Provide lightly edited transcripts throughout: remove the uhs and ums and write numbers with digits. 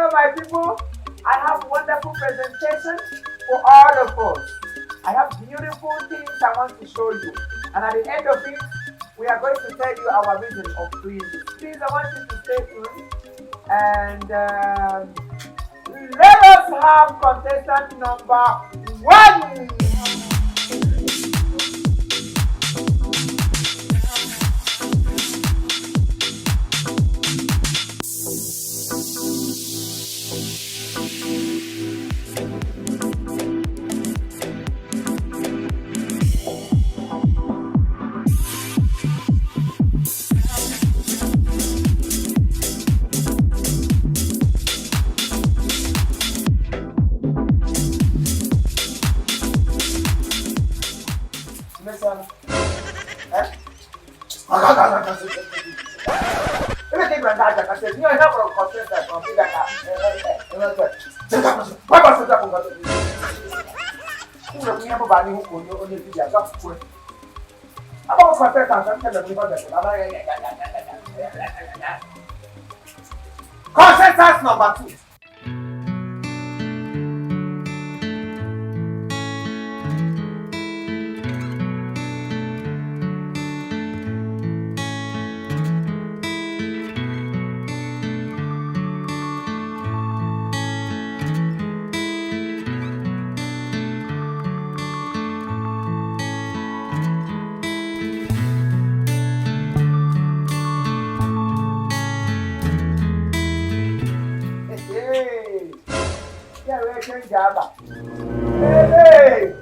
So my people, I have wonderful presentation for all of us. I have beautiful things I want to show you. And at the end of it, we are going to tell you our reason of doing this. Please, I want you to stay tuned. And let us have contestant number 1. Contestant number 2. Java. Hey,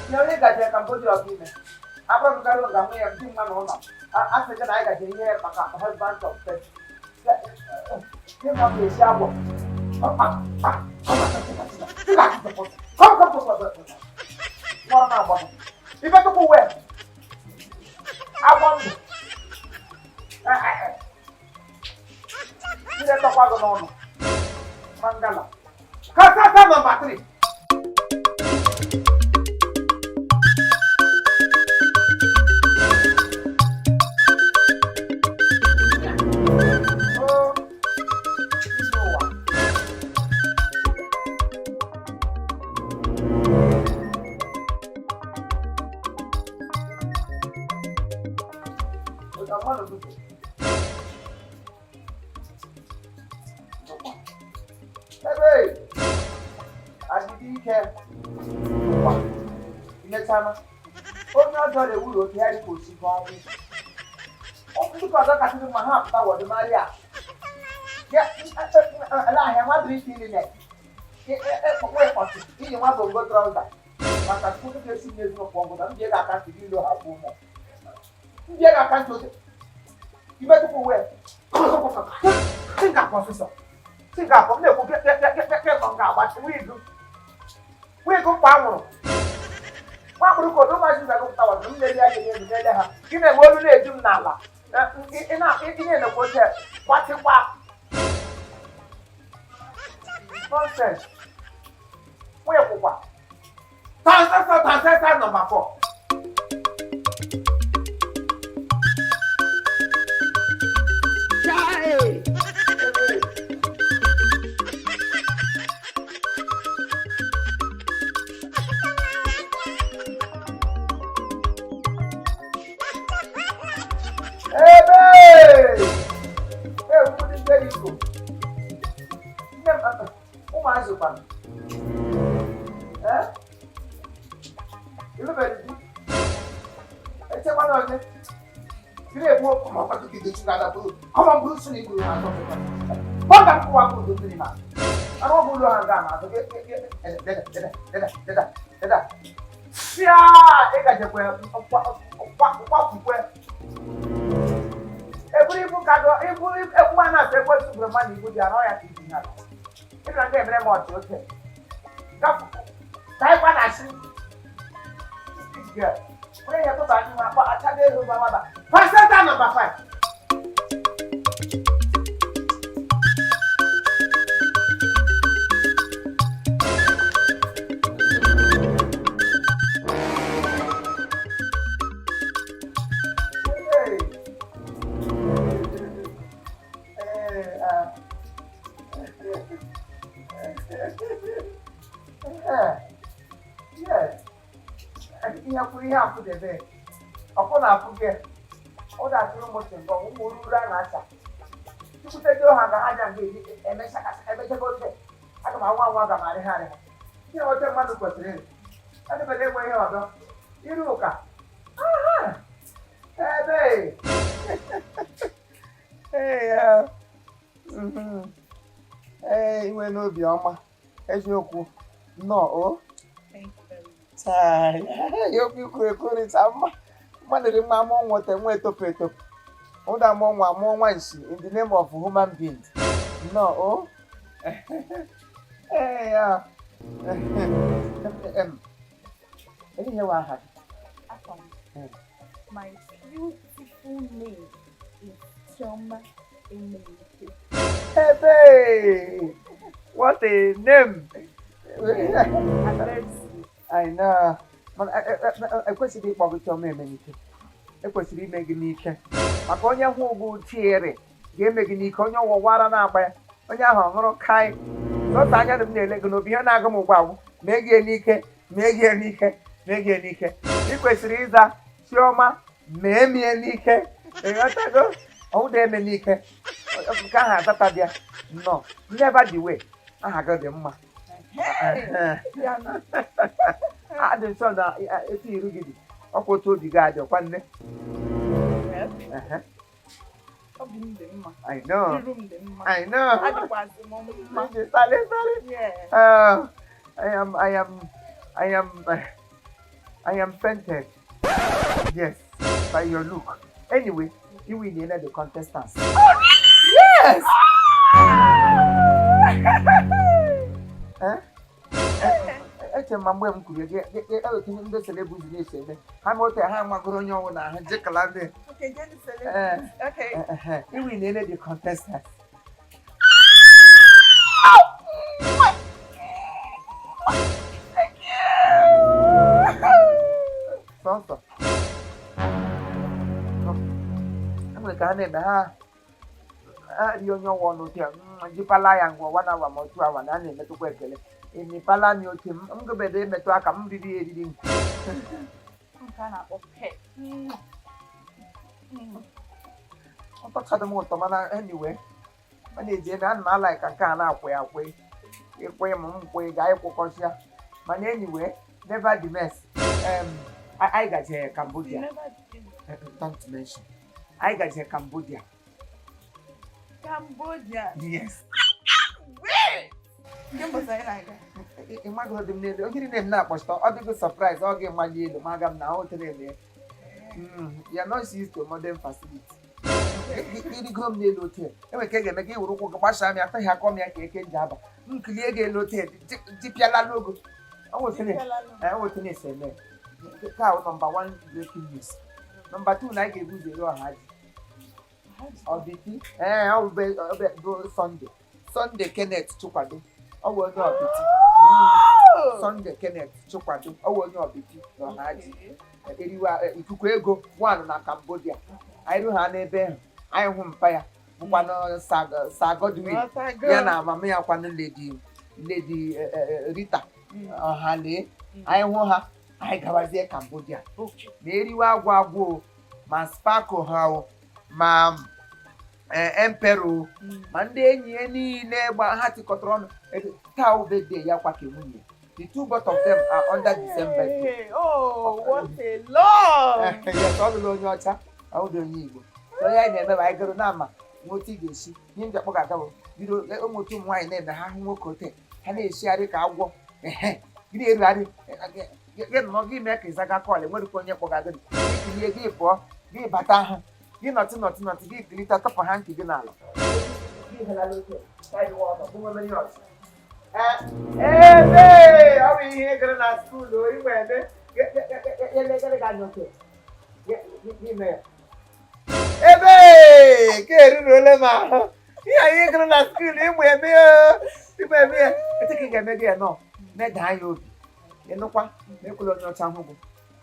you got a Cambodia of women. I'm going to go to the man on. After that, I got here, my husband of sex. You want to shower. Come. You better go where? I want you. You let the wagon on. Mangala. Contestant number 3. Nonsense. Where you go? Contestant number 4. Contestant number 5. Yes. Ihe kwuru ihe afụ debe ọkụ na-afụ gị ọ ga-atụrụ ụmụsị mbọ ụmụ oruru a na-acha chukwutezi ọha ga ha ja mgbe emechebe oche aga m anwa anwa aga m arị ha arị ha ihe oche mmadụ kwesịrị ịrụ adịbela enwe ihe ọzọ iru ụka ebe inwe n'obi ọma eziokwu nnọọ o okwu ikwu ekwurịta mmadụ dị mma amụọ nweta nwa etopu etopu ụda amụọ nwa amụọ nwa nshi in the name of human beings nnọọ o ihe nwe aha my beautiful name is Chioma Emenike. Hey, what a name! I know. I kwesịrị ịkpọ gị Chioma Emenike. Ekwesịrị ime gị n'ike. Maka onye hụ ugwu tiere ga-eme gị n'ike. Onye ọwụwara na-agba ya. Onye ahụ ọhụrụ kai. N'otu anya m na-ele gị n'obi ihe na-agụ m ugbu a mee gị n'ike, mee gị n'ike, mee gị n'ike. Ị kwesịrị ịza Chioma mee mie n'ike. Ịghọtago? Ọwụ da eme n'ike. Nke ahụ azata bịa. Nnọọ. Never the way. Aha gị dị mma. Adị nsọ na etu iru gị dị. Ọkwa otu obi gị adị ọkwa nne. I know. I know. Sorry. I am fainted. Yes, by your look. Anyway, you will need the contestants. Yes. Eche ma mgbe m kwuru gị ewetinye ndị celebrity na-ese ha ma ote ha magoro onye ọnwụ na ha jekala ndị iwi na-ele the contestant sọsọ enwere ka ha na-eme ha ri onye ọnwụ ọnụ otu ya jipala ya ngwa 1 hour ma 2 hour na a na-emetụkwa ekele emepala m oche m gobedo emetụ aka m riri eriri nke a na-akpọ pet. ọtọchadị m ụtọ mana anyway ọ na-eji ebe ana m ala ka nke a na-akwe akwe ịkwe m nkwe ga ịkwụkọsịa mana anyway nevertheless anyị gaje Cambodia. Don't mention. anyị gaje Cambodia. Yes. Ị magoro dị m n'elu ogiri na-em na-akpọchita ọ dịgo surprise ọ ga-emali elu ma aga m na hotel eme ya not used to modern facility. Irigo m n'elu hotel enwere ka ga-eme gị were ụkwụ gị gbachaa m ya ataghị akọ m ya ka eke nji aba nkilie gị elu hotel dipịala n'ogo onwete na-ese eme nke ahụ nọmba 1 breaking news. Nọmba 2 na anyị ga-ebu ụzọ ere ọha ji ọbịtị ọ bụ Sunday Kenneth chukwado ọ bụ onye ọbịtị Sunday Kenneth chukwado ọ bụ onye ọbịtị n'ọha ji eriwa ikuku ego 1 na Cambodia. Anyị ru ha n'ebe ahụ anyị hụ mpa ya bụkwanụ Sir Godwin ya na mama ya kwanụ Lady Rita ọhalee anyị hụ ha anyị gawazie Cambodia ma eriwe agwụ ma sparkle ha ma empero ma ndị enyi ya niile gba ha tikọtara ọnụ taa birthday ya kwa ka nwunye. The two both of them are under the same birthday. Oh, what a love! Yes, ọ lụrụ onye ọcha ọ dị onye Igbo. So ya na-eme ma anyị goro na ama nwoke ị ga-esi ihe ndị akpọ ga-agawo bido ụmụ otu ụmụ nwaanyị na-eme ha hụ nwoke ote ha na-esigharị ka agwọ gị na-erugharị gị nọ gị mee ka ịzaga kọl enwerịkwa onye kpọga gị ikilie gị pụọ gị bata ha gị nọtị gị kilita tọpụ ha nke gị n'ala. Ebe ọ bụ ihe gara na skuulu igwe ebe elegara gị anya oke n'ime ya ebe ka eruruole m ahụ ihe anyị gara na skuulu ịmụ eme ya etu ka ị ga-eme gị ya nọ meda anya obi ịnụkwa mekwula onye ọcha hụ gị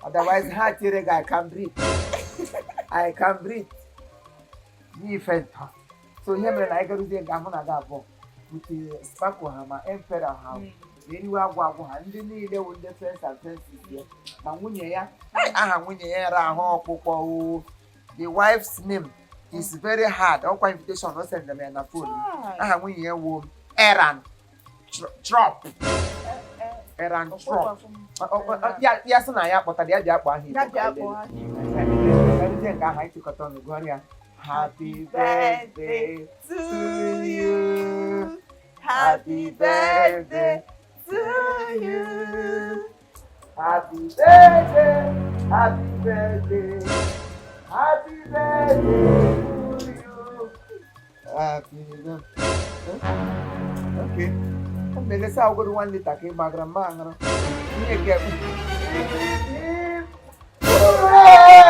otherwise ha tiere gị I can breathe n'ife ntọ. So ihe mere na anyị garuzie ga ahụ na aga abụọ with sparkle hammer, emperor hammer. Anyway, agwa ndị niile wụ ndị friends and friends ya ma nwunye ya aha nwunye ya ra ahụ ọkpụkpọ the wife's name is very hard ọkwa invitation o send them na phone aha nwunye ya wụ Eran Trop Eran Trop ya sị na ya kpọtara ya ji akpọ ahụ ndị nke aha ịchịkọta ọnụ gụọ ya happy birthday to you happy birthday to you. Happy birthday, happy birthday, happy birthday to you. Happy birthday. Okay. Let's say I'll go to 1 liter. Okay, my grandma. Hooray!